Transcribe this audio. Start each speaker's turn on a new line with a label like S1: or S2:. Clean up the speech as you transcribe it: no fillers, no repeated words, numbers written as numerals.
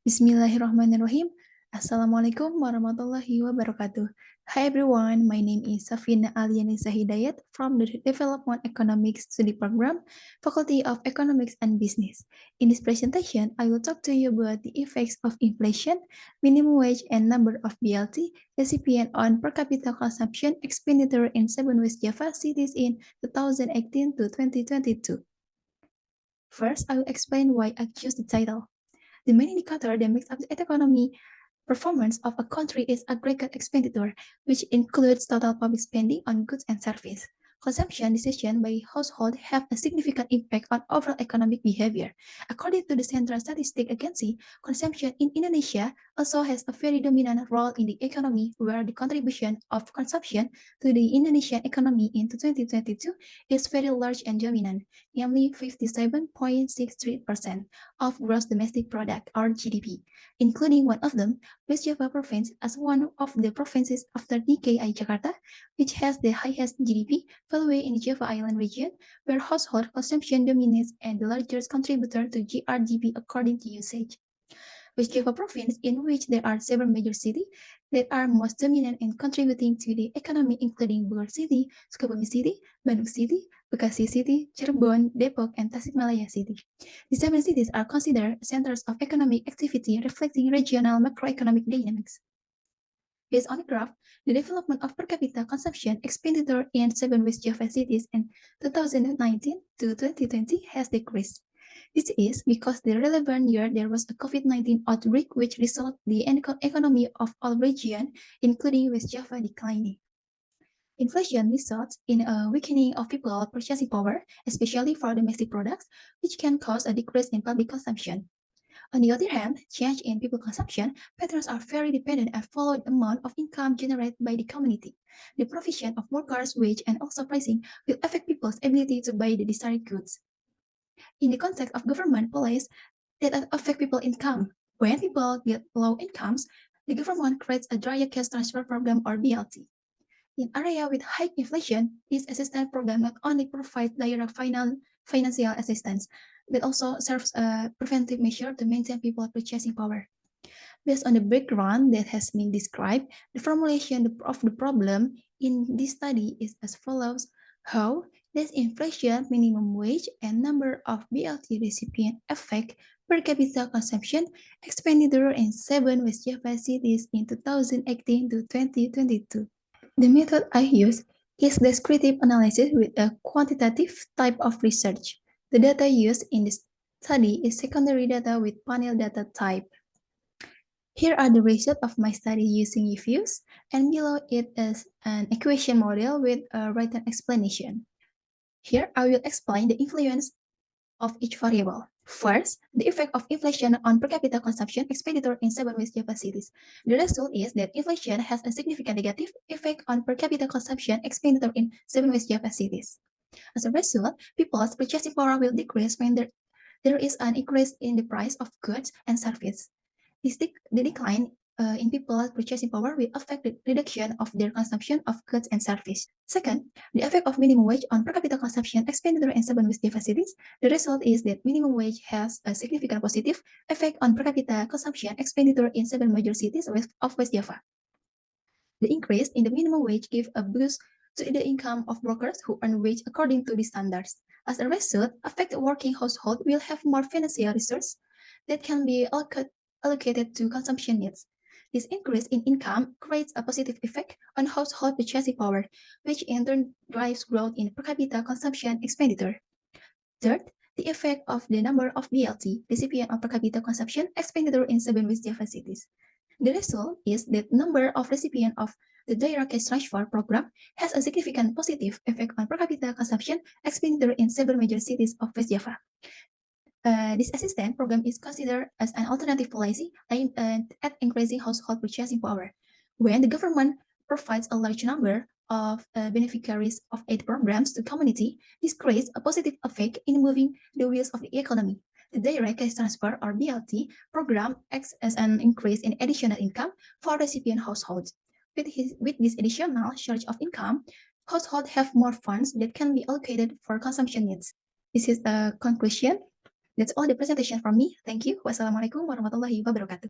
S1: Bismillahirrahmanirrahim. Assalamualaikum warahmatullahi wabarakatuh. Hi everyone, my name is Safina Alianisa Hidayat from the Development Economics Study Program, Faculty of Economics and Business. In this presentation, I will talk to you about the effects of inflation, minimum wage, and number of BLT recipient on per capita consumption expenditure in 7 West Java cities in 2018 to 2022. First, I will explain why I choose the title. The main indicator that makes up the economy performance of a country is aggregate expenditure, which includes total public spending on goods and services. Consumption decisions by households have a significant impact on overall economic behavior. According to the Central Statistics Agency, consumption in Indonesia also has a very dominant role in the economy, where the contribution of consumption to the Indonesian economy in 2022 is very large and dominant, namely 57.63% of gross domestic product or GDP, including one of them, West Java province as one of the provinces after DKI Jakarta, which has the highest GDP value in the Java Island region, where household consumption dominates and the largest contributor to GRDP according to usage. West Java province, in which there are several major cities that are most dominant in contributing to the economy, including Bogor City, Sukabumi City, Bandung City, Bekasi City, Cirebon, Depok, and Tasikmalaya City. These seven cities are considered centers of economic activity reflecting regional macroeconomic dynamics. Based on the graph, the development of per capita consumption expenditure in 7 West Java cities in 2019 to 2020 has decreased. This is because the relevant year there was a COVID-19 outbreak which resulted the economy of all regions, including West Java, declining. Inflation results in a weakening of people's purchasing power, especially for domestic products, which can cause a decrease in public consumption. On the other hand, change in people consumption patterns are very dependent and follow the amount of income generated by the community. The provision of workers' wage and also pricing will affect people's ability to buy the desired goods. In the context of government policies that affect people's income, when people get low incomes, the government creates a direct cash transfer program or BLT. In area with high inflation, this assistance program not only provides direct financial assistance, but also serves a preventive measure to maintain people's purchasing power. Based on the background that has been described, the formulation of the problem in this study is as follows. How does inflation, minimum wage, and number of BLT recipients affect per capita consumption expenditure in 7 West Java cities in 2018 to 2022? The method I use is descriptive analysis with a quantitative type of research. The data used in this study is secondary data with panel data type. Here are the results of my study using reviews, and below it is an equation model with a written explanation. Here I will explain the influence of each variable. First, the effect of inflation on per capita consumption expenditure in 7 West Java cities. The result is that inflation has a significant negative effect on per capita consumption expenditure in 7 West Java cities. As a result, people's purchasing power will decrease when there is an increase in the price of goods and services. The decline in people's purchasing power will affect the reduction of their consumption of goods and services. Second, the effect of minimum wage on per capita consumption expenditure in 7 West Java cities. The result is that minimum wage has a significant positive effect on per capita consumption expenditure in 7 major cities of West Java. The increase in the minimum wage gives a boost to the income of workers who earn wage according to the standards. As a result, affected working households will have more financial resources that can be allocated to consumption needs. This increase in income creates a positive effect on household purchasing power, which in turn drives growth in per capita consumption expenditure. Third, the effect of the number of BLT recipient on per capita consumption expenditure in 7 West Java cities. The result is that number of recipients of the direct cash transfer program has a significant positive effect on per capita consumption expenditure in several major cities of West Java. This assistance program is considered as an alternative policy aimed at increasing household purchasing power. When the government provides a large number of beneficiaries of aid programs to community, this creates a positive effect in moving the wheels of the economy. The direct cash transfer or BLT program acts as an increase in additional income for recipient households. With this additional source of income, households have more funds that can be allocated for consumption needs. This is the conclusion. That's all the presentation from me. Thank you. Wassalamualaikum warahmatullahi wabarakatuh.